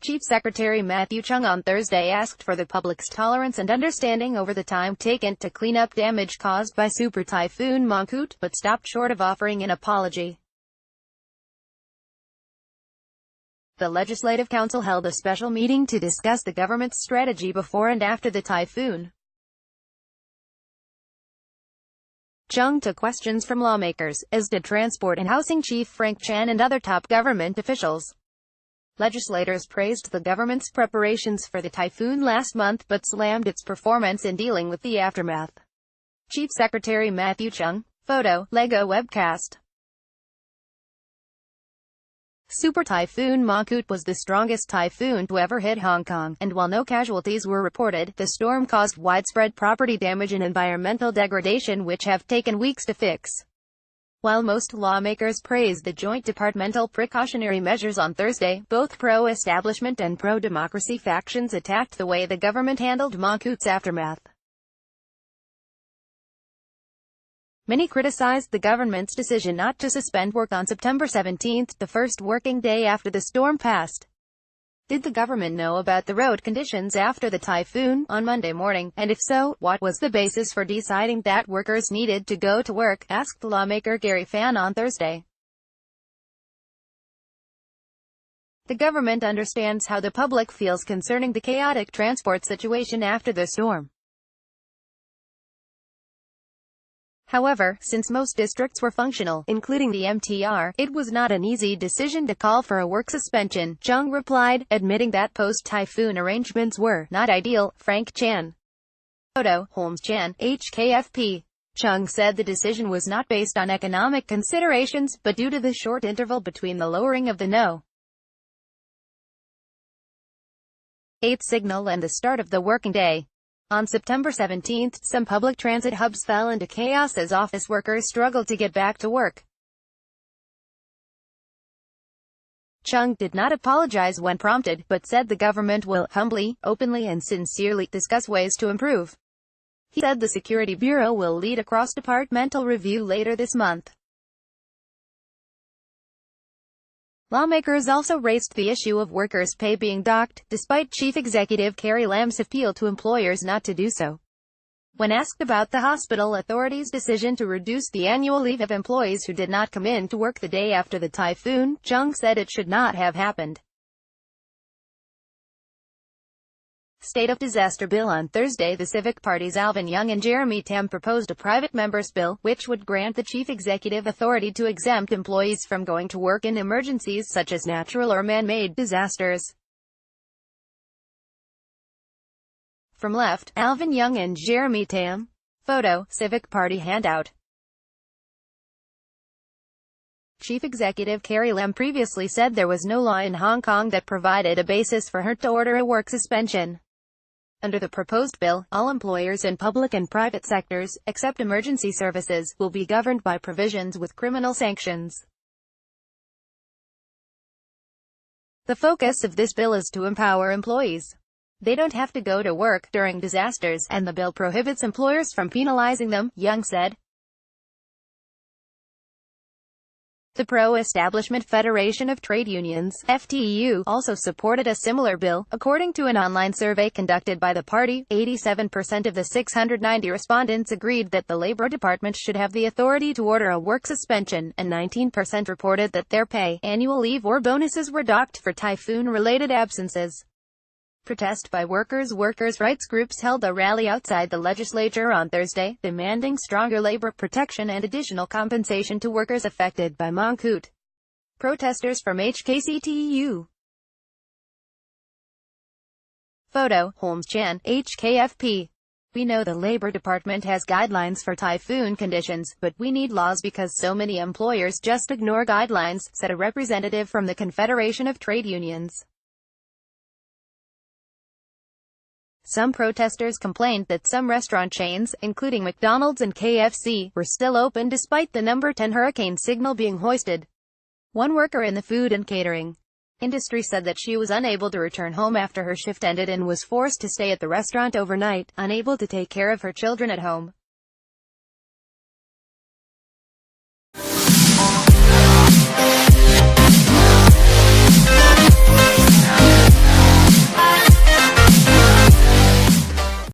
Chief Secretary Matthew Cheung on Thursday asked for the public's tolerance and understanding over the time taken to clean up damage caused by Super Typhoon Mangkhut, but stopped short of offering an apology. The Legislative Council held a special meeting to discuss the government's strategy before and after the typhoon. Cheung took questions from lawmakers, as did Transport and Housing Chief Frank Chan and other top government officials. Legislators praised the government's preparations for the typhoon last month but slammed its performance in dealing with the aftermath. Chief Secretary Matthew Cheung. Photo, Lego webcast. Super Typhoon Mangkhut was the strongest typhoon to ever hit Hong Kong, and while no casualties were reported, the storm caused widespread property damage and environmental degradation which have taken weeks to fix. While most lawmakers praised the joint departmental precautionary measures on Thursday, both pro-establishment and pro-democracy factions attacked the way the government handled Mangkhut's aftermath. Many criticized the government's decision not to suspend work on September 17, the first working day after the storm passed. Did the government know about the road conditions after the typhoon on Monday morning, and if so, what was the basis for deciding that workers needed to go to work, asked lawmaker Gary Fan on Thursday. The government understands how the public feels concerning the chaotic transport situation after the storm. However, since most districts were functional, including the MTR, it was not an easy decision to call for a work suspension, Cheung replied, admitting that post-typhoon arrangements were not ideal. Frank Chan. Photo, Holmes Chan, HKFP. Cheung said the decision was not based on economic considerations, but due to the short interval between the lowering of the No. 8 signal and the start of the working day. On September 17, some public transit hubs fell into chaos as office workers struggled to get back to work. Cheung did not apologize when prompted, but said the government will humbly, openly and sincerely discuss ways to improve. He said the Security Bureau will lead a cross-departmental review later this month. Lawmakers also raised the issue of workers' pay being docked, despite Chief Executive Carrie Lam's appeal to employers not to do so. When asked about the hospital authority's decision to reduce the annual leave of employees who did not come in to work the day after the typhoon, Cheung said it should not have happened. State of Disaster Bill. On Thursday, the Civic Party's Alvin Young and Jeremy Tam proposed a private member's bill, which would grant the chief executive authority to exempt employees from going to work in emergencies such as natural or man-made disasters. From left, Alvin Young and Jeremy Tam. Photo, Civic Party handout. Chief Executive Carrie Lam previously said there was no law in Hong Kong that provided a basis for her to order a work suspension. Under the proposed bill, all employers in public and private sectors, except emergency services, will be governed by provisions with criminal sanctions. The focus of this bill is to empower employees. They don't have to go to work during disasters, and the bill prohibits employers from penalizing them, Young said. The Pro-Establishment Federation of Trade Unions, FTU, also supported a similar bill. According to an online survey conducted by the party, 87% of the 690 respondents agreed that the Labor Department should have the authority to order a work suspension, and 19% reported that their pay, annual leave or bonuses were docked for typhoon-related absences. Protest by workers' rights groups held a rally outside the legislature on Thursday, demanding stronger labor protection and additional compensation to workers affected by Mangkhut. Protesters from HKCTU. Photo, Holmes Chan, HKFP. We know the Labor Department has guidelines for typhoon conditions, but we need laws because so many employers just ignore guidelines, said a representative from the Confederation of Trade Unions. Some protesters complained that some restaurant chains, including McDonald's and KFC, were still open despite the number 10 hurricane signal being hoisted. One worker in the food and catering industry said that she was unable to return home after her shift ended and was forced to stay at the restaurant overnight, unable to take care of her children at home.